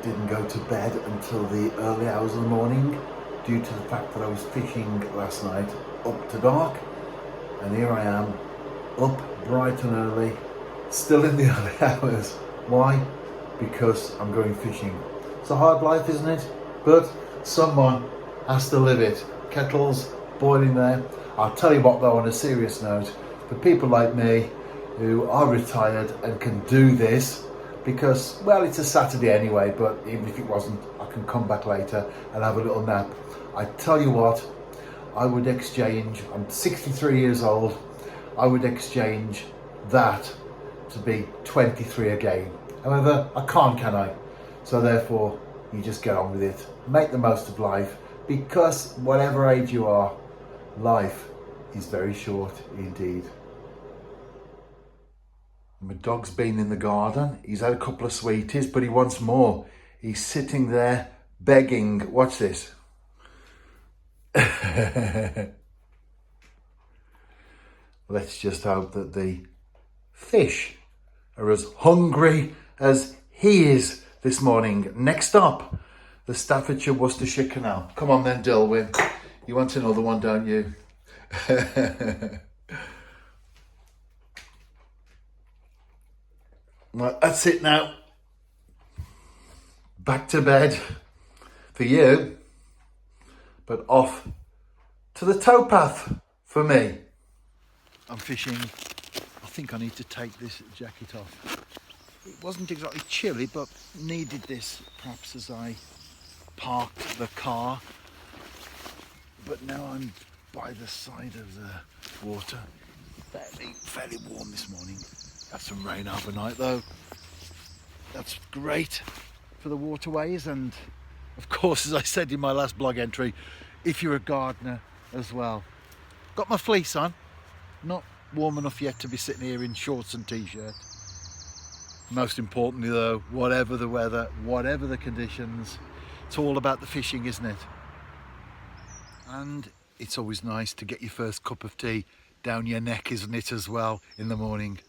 didn't go to bed until the early hours of the morning due to the fact that I was fishing last night up to dark, and here I am up bright and early, still in the early hours. Why? Because I'm going fishing. It's a hard life, isn't it? But someone has to live it. Kettles boiling there. I'll tell you what though, on a serious note, for people like me who are retired and can do this, because, well, it's a Saturday anyway, but even if it wasn't, I can come back later and have a little nap. I tell you what, I would exchange, I'm 63 years old, I would exchange that to be 23 again. However, I can't, can I? So therefore, you just get on with it. Make the most of life, because whatever age you are, life is very short indeed. My dog's been in the garden. He's had a couple of sweeties, but he wants more. He's sitting there begging. Watch this. Let's just hope that the fish are as hungry as he is this morning. Next up, the Staffordshire Worcestershire Canal. Come on then, Dilwyn. You want another one, don't you? Well, that's it now. Back to bed for you, but off to the towpath for me. I'm fishing. I think I need to take this jacket off. It wasn't exactly chilly, but needed this perhaps as I parked the car. But now I'm by the side of the water. Fairly warm this morning. Had some rain overnight though. That's great for the waterways, and of course, as I said in my last blog entry, if you're a gardener as well. Got my fleece on, not warm enough yet to be sitting here in shorts and t-shirt. Most importantly though, whatever the weather, whatever the conditions, it's all about the fishing, isn't it? And it's always nice to get your first cup of tea down your neck, isn't it, as well, in the morning.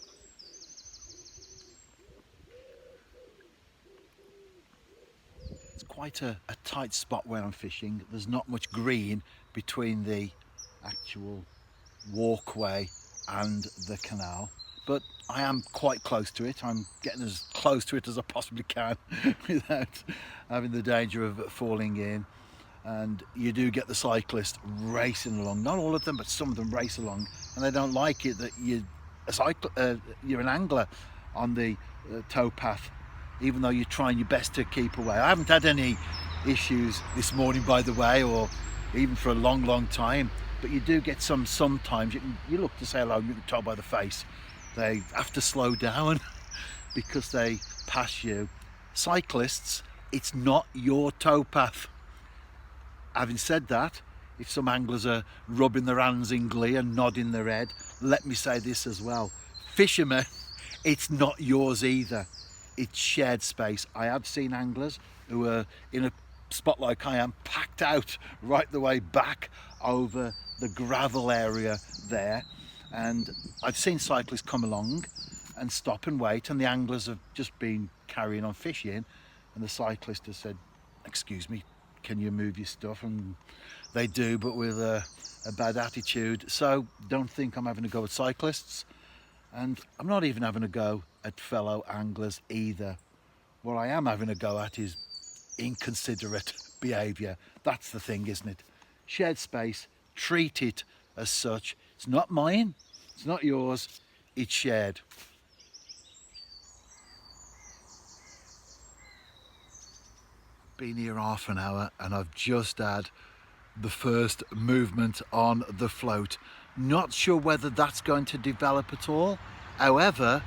It's quite a tight spot where I'm fishing. There's not much green between the actual walkway and the canal, but I am quite close to it. I'm getting as close to it as I possibly can without having the danger of falling in. And you do get the cyclist racing along. Not all of them, but some of them race along, and they don't like it that you're an angler on the towpath, even though you're trying your best to keep away. I haven't had any issues this morning, by the way, or even for a long time, but you do get some sometimes. You look to say hello and you can tell by the face they have to slow down because they pass you. Cyclists, it's not your towpath. Having said that, if some anglers are rubbing their hands in glee and nodding their head, let me say this as well. Fishermen, it's not yours either. It's shared space. I have seen anglers who are in a spot like I am, packed out right the way back over the gravel area there. And I've seen cyclists come along and stop and wait, and the anglers have just been carrying on fishing, and the cyclist has said, "Excuse me, can you move your stuff?" And they do, but with a bad attitude. So don't think I'm having a go at cyclists, and I'm not even having a go at fellow anglers either. What I am having a go at is inconsiderate behaviour. That's the thing, isn't it? Shared space, treat it as such. It's not mine, it's not yours, it's shared. Been here half an hour and I've just had the first movement on the float. Not sure whether that's going to develop at all. However,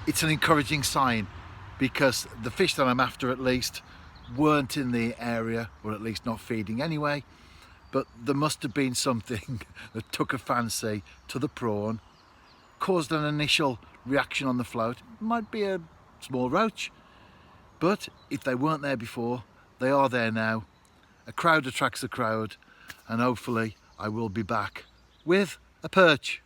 it's an encouraging sign, because the fish that I'm after at least weren't in the area, or at least not feeding anyway. But there must have been something that took a fancy to the prawn, caused an initial reaction on the float. It might be a small roach. But if they weren't there before, they are there now. A crowd attracts a crowd, and hopefully I will be back with a perch.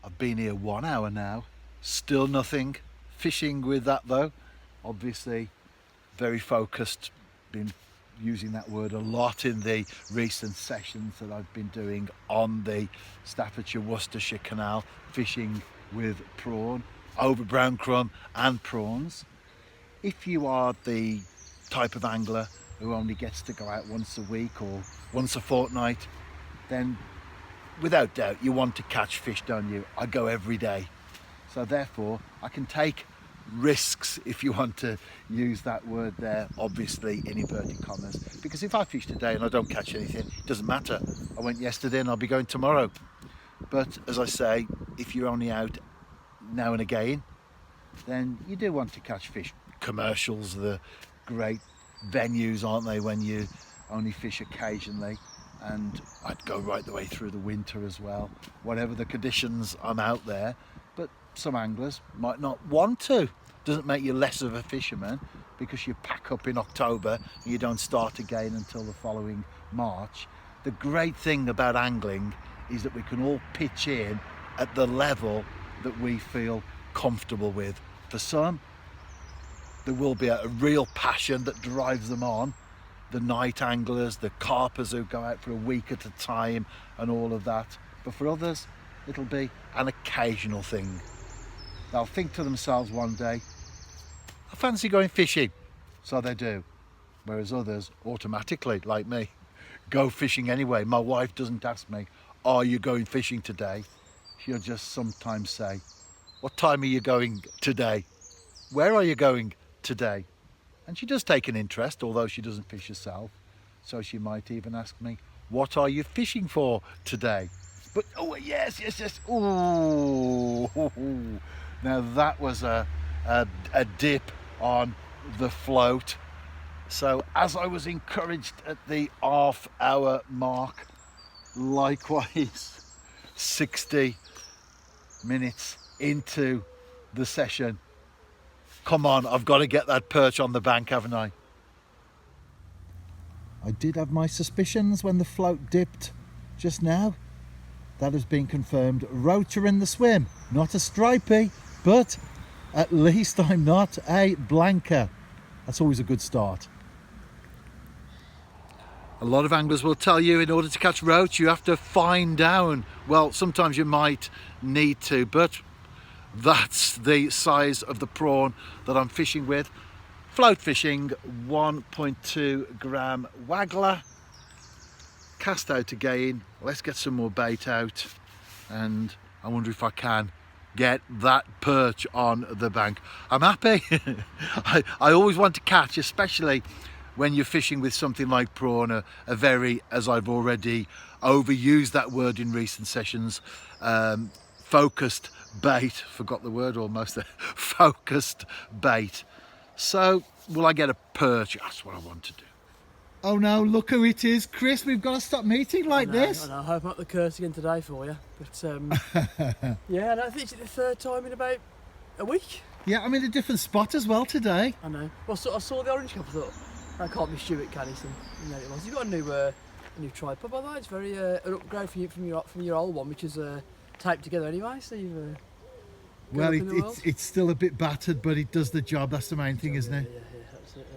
I've been here 1 hour now, still nothing. Fishing with that though, obviously very focused, been using that word a lot in the recent sessions that I've been doing on the Staffordshire Worcestershire Canal, fishing with prawn, over brown crumb and prawns. If you are the type of angler who only gets to go out once a week or once a fortnight, then without doubt you want to catch fish, don't you? I go every day. So therefore I can take risks, if you want to use that word there, obviously in inverted commas, because if I fish today and I don't catch anything, it doesn't matter. I went yesterday and I'll be going tomorrow. But as I say, if you're only out now and again, then you do want to catch fish. Commercials are the great venues, aren't they, when you only fish occasionally. And I'd go right the way through the winter as well, whatever the conditions, I'm out there. But some anglers might not want to. Doesn't make you less of a fisherman because you pack up in October and you don't start again until the following March. The great thing about angling is that we can all pitch in at the level that we feel comfortable with. For some, there will be a real passion that drives them on. The night anglers, the carpers who go out for a week at a time and all of that. But for others, it'll be an occasional thing. They'll think to themselves one day, I fancy going fishing. So they do. Whereas others automatically, like me, go fishing anyway. My wife doesn't ask me, are you going fishing today? She'll just sometimes say, what time are you going today? Where are you going today? And she does take an interest, although she doesn't fish herself. So she might even ask me, what are you fishing for today? But, oh, yes. Ooh. Now that was a dip on the float. So as I was encouraged at the half-hour mark, likewise 60 minutes into the session, come on, I've got to get that perch on the bank, haven't I? I did have my suspicions when the float dipped just now. That has been confirmed. Roach are in the swim, not a stripey, but at least I'm not a blanker. That's always a good start. A lot of anglers will tell you in order to catch roach you have to fine down. Well, sometimes you might need to, but that's the size of the prawn that I'm fishing with. Float fishing, 1.2 gram waggler. Cast out again. Let's get some more bait out, and I wonder if I can get that perch on the bank. I'm happy. I always want to catch, especially when you're fishing with something like prawn, a very, as I've already overused that word in recent sessions, focused bait. Forgot the word almost there. Focused bait. So will I get a perch? That's what I want to do. Oh no, look who it is, Chris. We've got to stop meeting like this. I know, I hope I'm not the curse again today for you. But yeah, I think it's the third time in about a week. Yeah, I'm in a different spot as well today. I know. Well, so I saw the orange cup, I thought, that can't be Stewart, can he? And there it was. You've got a new tripod, by the way. It's very an upgrade from your old one, which is taped together anyway. So you've well, it's still a bit battered, but it does the job. That's the main thing, isn't it? Yeah, absolutely.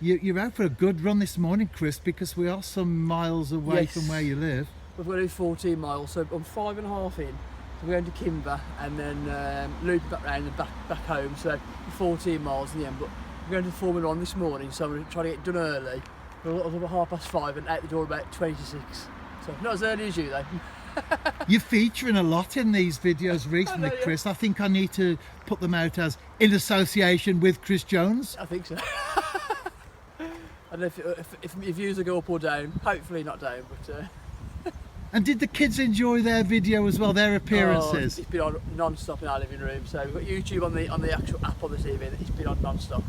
Yeah. You're out for a good run this morning, Chris, because we are some miles away from where you live. We've got to do 14 miles, so I'm 5.5 in. So we're going to Kimber and then loop back round and back home. So 14 miles in the end. But we're going to Formula 1 this morning, so we're trying to get done early. We're about 5:30 and out the door about 26. So not as early as you though. You're featuring a lot in these videos recently, Chris. I think I need to put them out as in association with Chris Jones. I think so. I don't know if your views will go up or down. Hopefully not down, but. And did the kids enjoy their video as well, their appearances? It's been on non-stop in our living room. So we've got YouTube on the actual app on the TV. It's been on non-stop.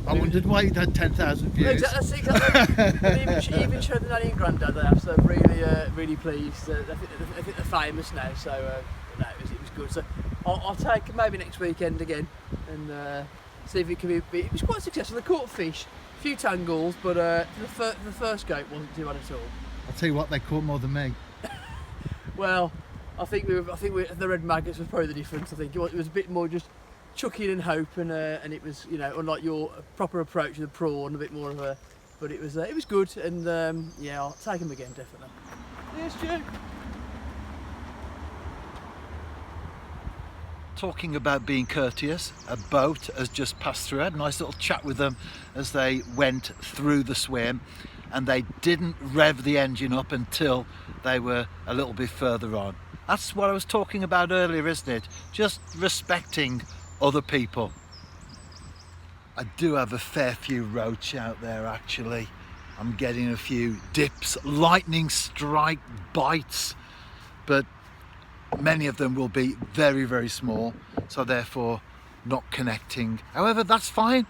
I wondered why it had 10,000 views. Exactly. even showed the nanny and granddad there, so really pleased. I think they're famous now, so no, it was good. So I'll take maybe next weekend again and see if it can be. It was quite successful. They caught fish, a few tangles, but the first goat wasn't too bad at all. I'll tell you what, they caught more than me. Well, I think the red maggots was probably the difference. I think it was a bit more just chuck in and hope, and it was, you know, unlike your proper approach with the prawn, a bit more of a, but it was good, and yeah, I'll take them again definitely. Yes, Stu. Talking about being courteous, a boat has just passed through. I had a nice little chat with them as they went through the swim, and they didn't rev the engine up until they were a little bit further on. That's what I was talking about earlier, isn't it? Just respecting other people. I do have a fair few roach out there actually. I'm getting a few dips, lightning strike bites, but many of them will be very, very small, so therefore not connecting. However, that's fine,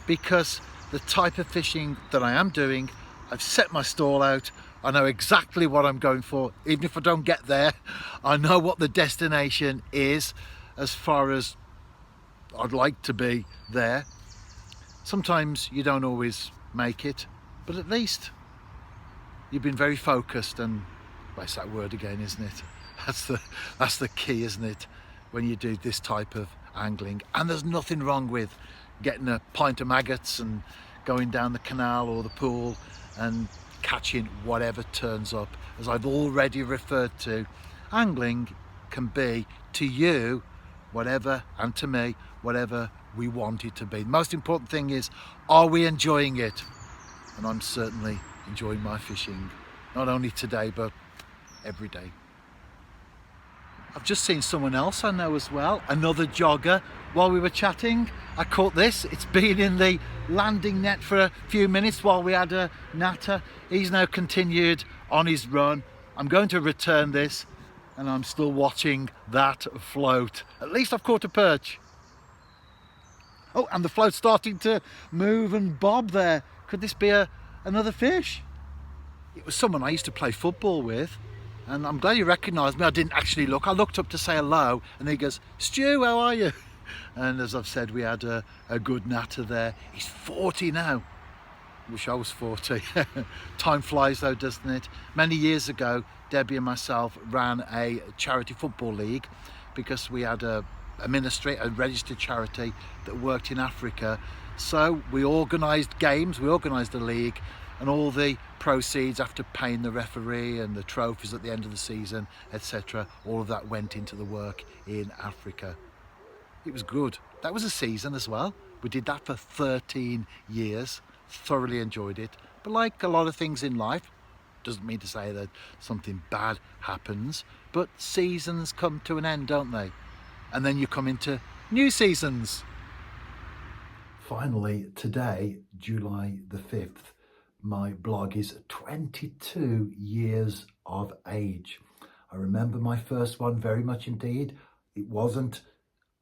because the type of fishing that I am doing, I've set my stall out. I know exactly what I'm going for. Even if I don't get there, I know what the destination is as far as I'd like to be there. Sometimes you don't always make it, but at least you've been very focused, and well, it's that word again, isn't it? That's the key, isn't it, when you do this type of angling. And there's nothing wrong with getting a pint of maggots and going down the canal or the pool and catching whatever turns up. As I've already referred to, angling can be to you whatever, and to me whatever we want it to be. The most important thing is, are we enjoying it? And I'm certainly enjoying my fishing, not only today but every day. I've just seen someone else I know as well, another jogger. While we were chatting, I caught this. It's been in the landing net for a few minutes while we had a natter. He's now continued on his run. I'm going to return this, and I'm still watching that float. At least I've caught a perch. Oh, and the float's starting to move and bob there. Could this be another fish? It was someone I used to play football with. And I'm glad you recognised me. I didn't actually look. I looked up to say hello, and he goes, "Stu, how are you?" And as I've said, we had a good natter there. He's 40 now. Wish I was 40. Time flies though, doesn't it? Many years ago, Debbie and myself ran a charity football league, because we had a ministry, a registered charity that worked in Africa. So we organised games, we organised a league, and all the proceeds after paying the referee and the trophies at the end of the season, etc., all of that went into the work in Africa. It was good. That was a season as well. We did that for 13 years, thoroughly enjoyed it. But like a lot of things in life, doesn't mean to say that something bad happens, but seasons come to an end, don't they? And then you come into new seasons. Finally, today, July the 5th, my blog is 22 years of age. I remember my first one very much indeed. It wasn't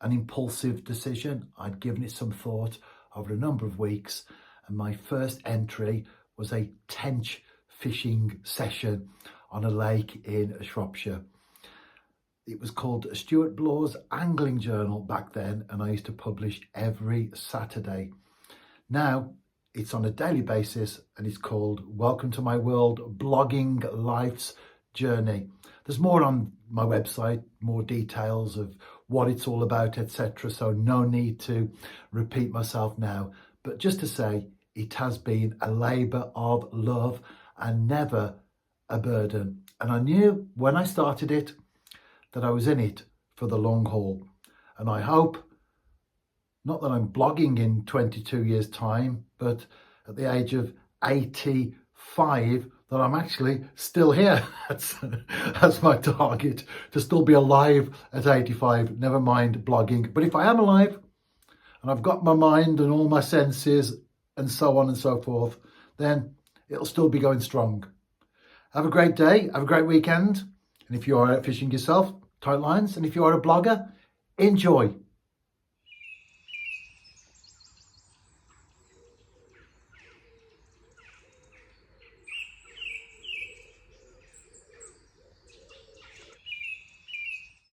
an impulsive decision. I'd given it some thought over a number of weeks, and my first entry was a tench fishing session on a lake in Shropshire. It was called Stewart Bloor's Angling Journal back then, and I used to publish every Saturday. Now it's on a daily basis, and it's called Welcome to My World, Blogging Life's Journey. There's more on my website, more details of what it's all about, etc. So no need to repeat myself now. But just to say, it has been a labour of love and never a burden. And I knew when I started it that I was in it for the long haul. And I hope, not that I'm blogging in 22 years time, but at the age of 85, that I'm actually still here. That's my target, to still be alive at 85, never mind blogging. But if I am alive and I've got my mind and all my senses and so on and so forth, then it'll still be going strong. Have a great day, have a great weekend. And if you are out fishing yourself, tight lines. And if you are a blogger, enjoy.